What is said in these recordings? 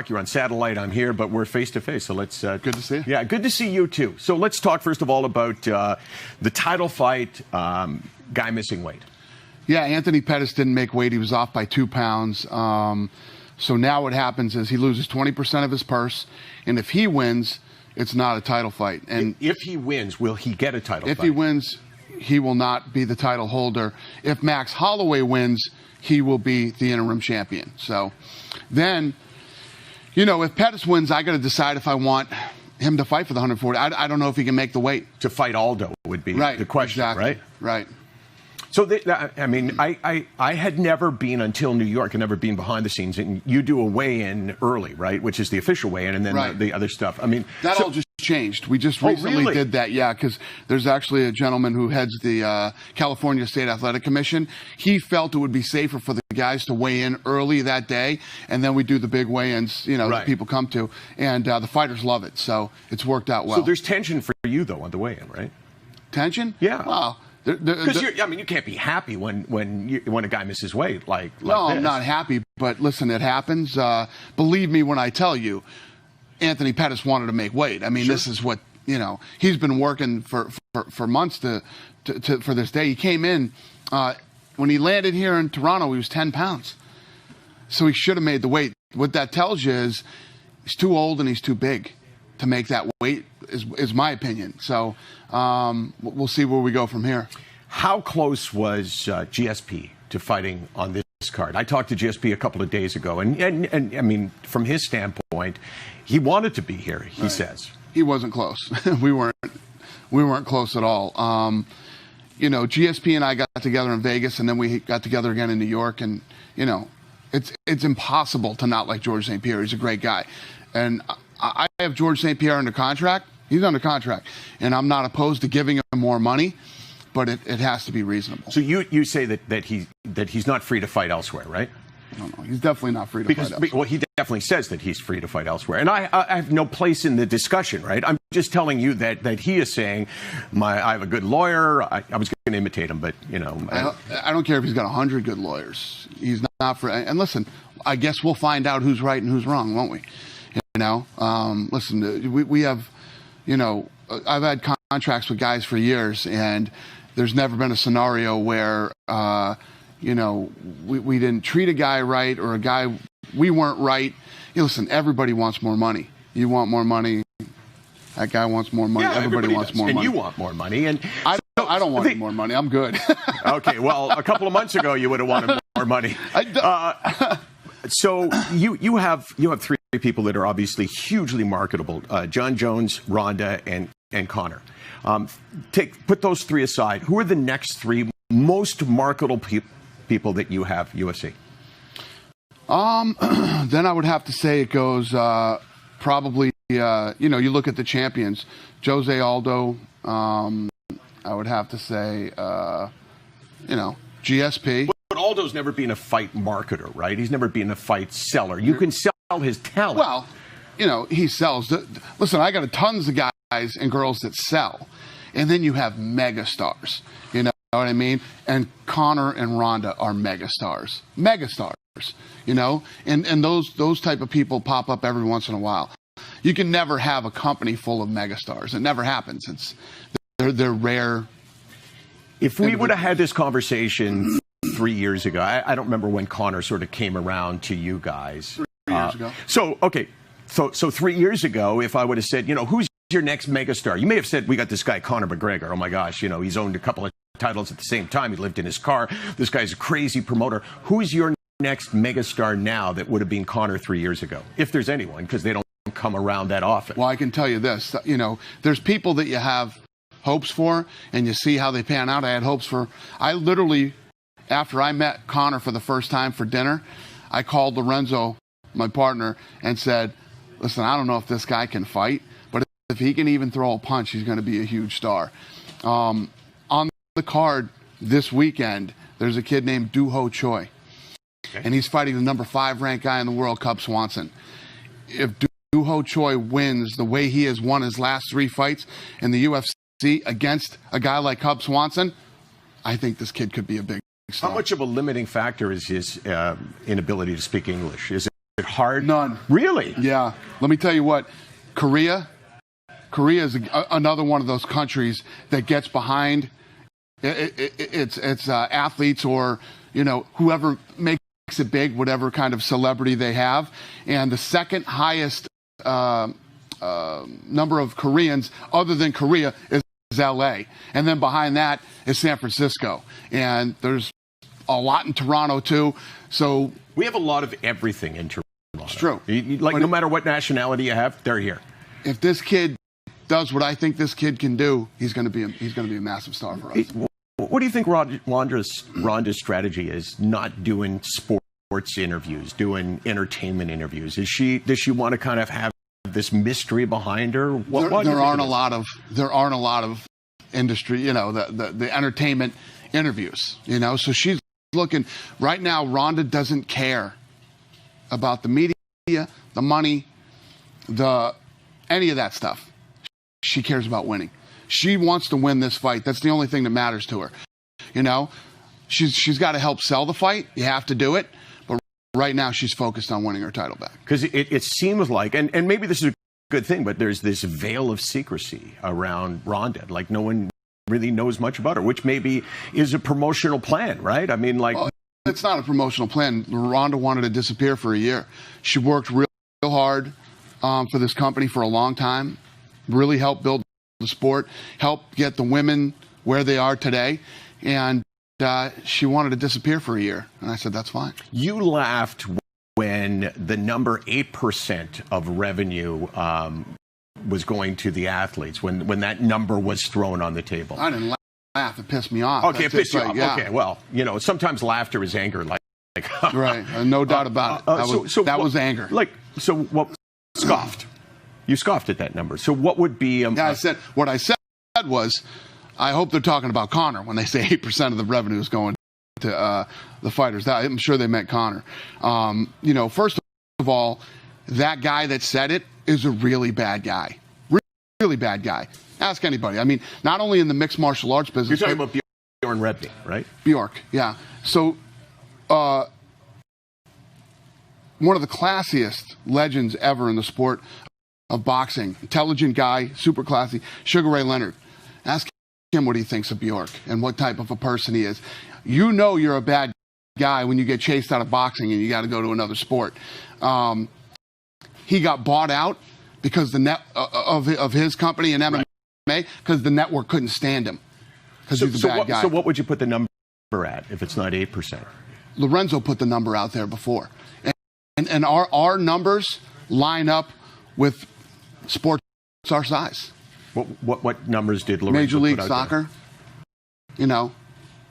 You're on satellite. I'm here, but we're face to face. So let's. Good to see you. Yeah, good to see you too. So let's talk first of all about the title fight. Guy missing weight. Yeah, Anthony Pettis didn't make weight. He was off by 2 pounds. So now what happens is he loses 20% of his purse, and if he wins, it's not a title fight. And if he wins, will he get a title if fight? he wins, he will not be the title holder. If Max Holloway wins, he will be the interim champion. So then, you know, if Pettis wins, I got to decide if I want him to fight for the 140. I don't know if he can make the weight. To fight Aldo would be the question, exactly. right? Right. So, I mean, I had never been until New York, and never been behind the scenes, and you do a weigh-in early, right, which is the official weigh-in, and then the other stuff. I mean, that all just changed. We just recently did that, yeah, because there's actually a gentleman who heads the California State Athletic Commission. He felt it would be safer for the guys to weigh in early that day, and then we do the big weigh-ins, you know, that people come to, and the fighters love it, so it's worked out well. So there's tension for you, though, on the weigh-in, right? Tension? Yeah. Well, because I mean, you can't be happy when a guy misses weight like no, this. I'm not happy, but listen, it happens. Believe me when I tell you, Anthony Pettis wanted to make weight. I mean, this is what, you know, he's been working for months for this day. He came in when he landed here in Toronto, he was 10 pounds, so he should have made the weight. What that tells you is he's too old and he's too big to make that weight, is my opinion. So we'll see where we go from here. How close was GSP to fighting on this card? I talked to GSP a couple of days ago, and I mean, from his standpoint, he wanted to be here. He says he wasn't close. we weren't close at all. You know, GSP and I got together in Vegas, and then we got together again in New York, and you know, it's impossible to not like George St. Pierre. He's a great guy, and I have George St. Pierre under contract. He's under contract, and I'm not opposed to giving him more money, but it has to be reasonable. So you say that he's not free to fight elsewhere, right? No, he's definitely not free to fight elsewhere. Well, he definitely says that he's free to fight elsewhere, and I have no place in the discussion, right? I'm just telling you that he is saying, I have a good lawyer. I was going to imitate him, but you know, I don't care if he's got 100 good lawyers. He's not free. And listen, I guess we'll find out who's right and who's wrong, won't we? You know, listen, we have, you know, I've had contracts with guys for years, and there's never been a scenario where, you know, we didn't treat a guy right, or a guy, we weren't right. You know, listen, everybody wants more money. You want more money. That guy wants more money. Yeah, everybody wants more money. And you want more money. And I don't want more money. I'm good. Okay, well, a couple of months ago, you would have wanted more money. So you have three people that are obviously hugely marketable: John Jones, Ronda, and Conor. Put those three aside. Who are the next three most marketable people that you have UFC? Then I would have to say it goes probably. You know, you look at the champions, Jose Aldo. I would have to say, you know, GSP. But Aldo's never been a fight marketer, right? He's never been a fight seller. You can sell his talent. Well, you know, he sells. Listen, I got tons of guys and girls that sell. And then you have megastars. You know what I mean? And Conor and Ronda are megastars. Megastars. You know? And those type of people pop up every once in a while. You can never have a company full of megastars. It never happens. They're rare. If we would have had this conversation 3 years ago, I don't remember when Conor sort of came around to you guys. 3 years ago. So, okay. So 3 years ago, if I would have said, you know, who's your next megastar? You may have said, we got this guy, Conor McGregor. Oh, my gosh, you know, he's owned a couple of titles at the same time. He lived in his car. This guy's a crazy promoter. Who's your next megastar now that would have been Conor 3 years ago? If there's anyone, because they don't come around that often. Well, I can tell you this. You know, there's people that you have hopes for, and you see how they pan out. I had hopes for. I literally, after I met Conor for the first time for dinner, I called Lorenzo, my partner, and said, listen, I don't know if this guy can fight, but if he can even throw a punch, he's going to be a huge star. On the card this weekend, there's a kid named Doo-Ho Choi, and he's fighting the number 5 ranked guy in the world, Cub Swanson. If Doo-Ho Choi wins the way he has won his last 3 fights in the UFC against a guy like Cub Swanson, I think this kid could be a big star. How much of a limiting factor is his inability to speak English? Is hard? None. Really? Yeah. Let me tell you what, Korea is another one of those countries that gets behind its athletes, or whoever makes it big, whatever kind of celebrity they have. And the second highest number of Koreans other than Korea is LA, and then behind that is San Francisco, and there's a lot in Toronto too. So we have a lot of everything in Toronto. It's true. No matter what nationality you have, they're here. If this kid does what I think this kid can do, he's going to be a massive star for us. What do you think Rhonda's strategy is? Not doing sports interviews, doing entertainment interviews. Does she want to kind of have this mystery behind her? There aren't a lot of industry, the entertainment interviews, so she's looking right now. Rhonda doesn't care about the media, the money, any of that stuff. She cares about winning. She wants to win this fight. That's the only thing that matters to her. She's got to help sell the fight. You have to do it. But right now she's focused on winning her title back. Because it seems like, and maybe this is a good thing, but there's this veil of secrecy around Rhonda. Like no one really knows much about her, which maybe is a promotional plan, right? I mean, well, it's not a promotional plan. Rhonda wanted to disappear for a year. She worked real hard for this company for a long time, really helped build the sport, helped get the women where they are today, and she wanted to disappear for a year. And I said, that's fine. You laughed when the number 8% of revenue was going to the athletes, when that number was thrown on the table. I didn't laugh. It pissed me off. Okay, it pissed you off. Yeah. Okay, well, sometimes laughter is anger. Right, no doubt about it. That was anger. What scoffed? You scoffed at that number. So what would be? What I said was, I hope they're talking about Conor when they say 8% of the revenue is going to the fighters. I'm sure they meant Conor. First of all, that guy that said it is a really bad guy. Really bad guy. Ask anybody. I mean, not only in the mixed martial arts business. You're talking about Bjorn Rebney, right? Bjork, yeah. So, one of the classiest legends ever in the sport of boxing. Intelligent guy, super classy. Sugar Ray Leonard. Ask him what he thinks of Bjork and what type of a person he is. You're a bad guy when you get chased out of boxing and you got to go to another sport. He got bought out because of his company and MMA, because the network couldn't stand him because he's a bad guy. So what would you put the number at if it's not 8%? Lorenzo put the number out there before, and our numbers line up with sports our size. What numbers did Lorenzo Major League put out Soccer? There?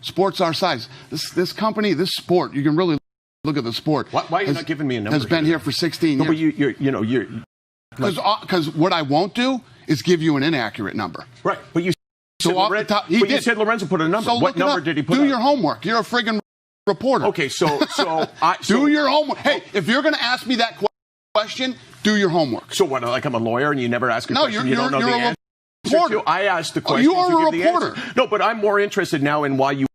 Sports our size. This company, this sport, you can really look at the sport. Why are you not giving me a number? Has been here for 16 years. But because what I won't do is give you an inaccurate number. Right, but you said you said Lorenzo put a number. So what number did he put? Do your homework. You're a friggin' reporter. Okay, so do your homework. Hey, if you're going to ask me that question, do your homework. So what? Like I'm a lawyer and you never ask a question. You don't know the answer. Reporter. I asked the question. You are a reporter. No, but I'm more interested now in why you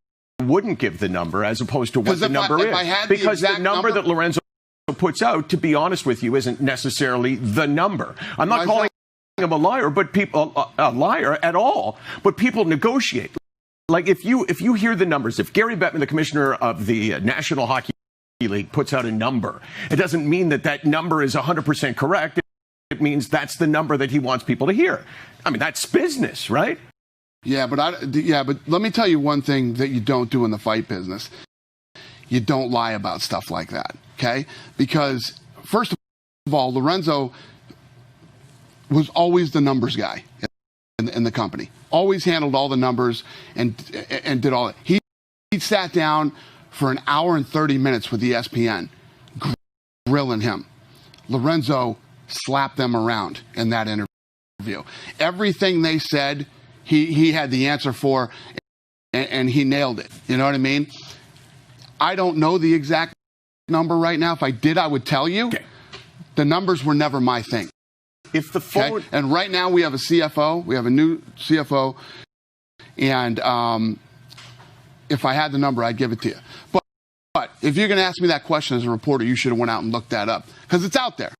wouldn't give the number as opposed to what the number is. Because the number that Lorenzo puts out, to be honest with you, isn't necessarily the number. I'm not calling him a liar, but a liar at all. But people negotiate. Like if you hear the numbers, if Gary Bettman, the commissioner of the National Hockey League, puts out a number, it doesn't mean that number is 100% correct. It means that's the number that he wants people to hear. I mean, that's business, right? Yeah, but let me tell you one thing that you don't do in the fight business. You don't lie about stuff like that, okay? Because first of all, Lorenzo was always the numbers guy in the company. Always handled all the numbers and did all that. He sat down for an hour and 30 minutes with ESPN, grilling him. Lorenzo slapped them around in that interview. Everything they said, he had the answer for, and he nailed it. You know what I mean? I don't know the exact number right now. If I did, I would tell you. Okay. The numbers were never my thing. If the phone... Okay? And right now we have a CFO. We have a new CFO. And if I had the number, I'd give it to you. But if you're going to ask me that question as a reporter, you should have went out and looked that up because it's out there.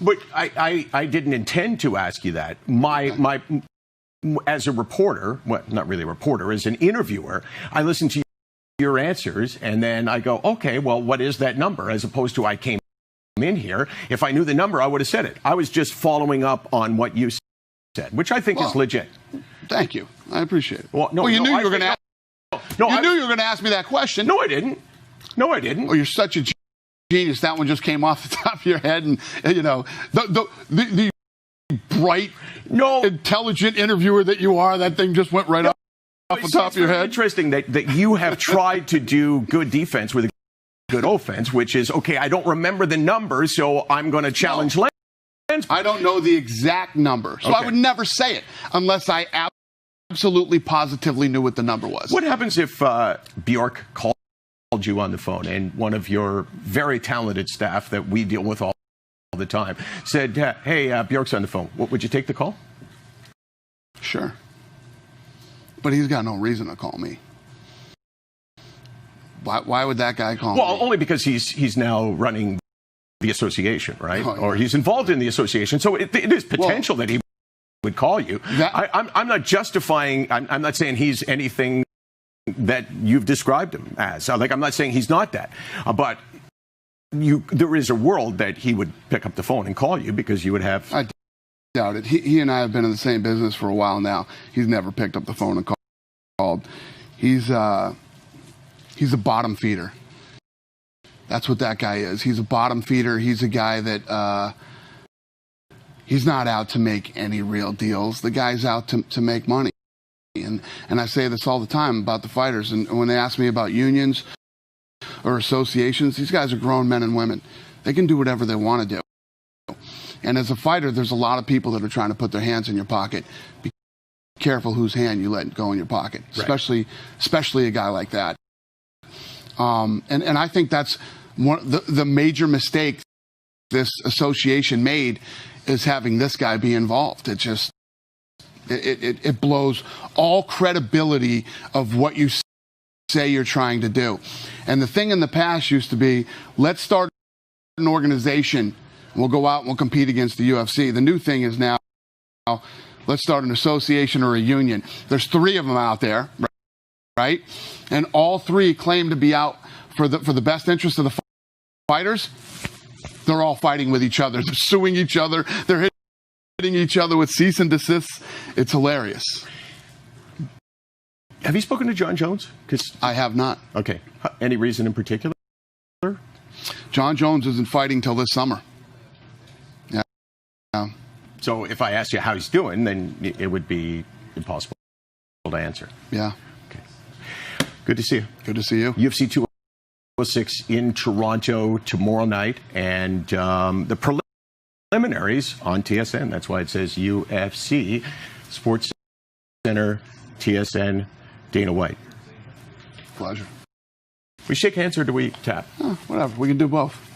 But I didn't intend to ask you that. As a reporter, well, not really a reporter, as an interviewer, I listen to your answers and then I go, okay, well, what is that number? As opposed to I came in here. If I knew the number, I would have said it. I was just following up on what you said, which I think is legit. Thank you. I appreciate it. Well, you knew you were going to ask. No, you knew you were going to ask me that question. No, I didn't. No, I didn't. Oh, you're such a genius. That one just came off the top of your head, and you know the bright, intelligent interviewer that you are. That thing just went right off the top of your head. Interesting that you have tried to do good defense with a good offense, which is okay. I don't remember the number, so I'm going to challenge Landsberg. I don't know the exact number, so I would never say it unless I absolutely positively knew what the number was. What happens if Bjork called you on the phone and one of your very talented staff that we deal with all the time said, hey, Bjork's on the phone. Would you take the call? Sure. But he's got no reason to call me. Why would that guy call me? Well, only because he's now running the association, right? Or he's involved in the association. So it is potential that he would call you. I'm not justifying, I'm not saying he's anything that you've described him as. Like, I'm not saying he's not that. But there is a world that he would pick up the phone and call you because you would have... I doubt it. He and I have been in the same business for a while now. He's never picked up the phone and called. He's a bottom feeder. That's what that guy is. He's a bottom feeder. He's a guy that he's not out to make any real deals. The guy's out to make money. And I say this all the time about the fighters. And when they ask me about unions or associations, these guys are grown men and women. They can do whatever they want to do. And as a fighter, there's a lot of people that are trying to put their hands in your pocket. Be careful whose hand you let go in your pocket, especially a guy like that. And I think that's the major mistake this association made is having this guy be involved. It just it blows all credibility of what you say you're trying to do. And the thing in the past used to be, let's start an organization. We'll go out and we'll compete against the UFC. The new thing is now, let's start an association or a union. There's 3 of them out there, right? And all 3 claim to be out for the best interest of the fighters. They're all fighting with each other. They're suing each other. They're hitting each other with cease and desists. It's hilarious. Have you spoken to John Jones? I have not. Okay. Any reason in particular? John Jones isn't fighting till this summer. Yeah. So if I asked you how he's doing, then it would be impossible to answer. Yeah. Okay. Good to see you. Good to see you. UFC 206 in Toronto tomorrow night, and the preliminaries on TSN. That's why it says UFC Sports Center, TSN, Dana White. Pleasure. We shake hands or do we tap? Whatever. We can do both.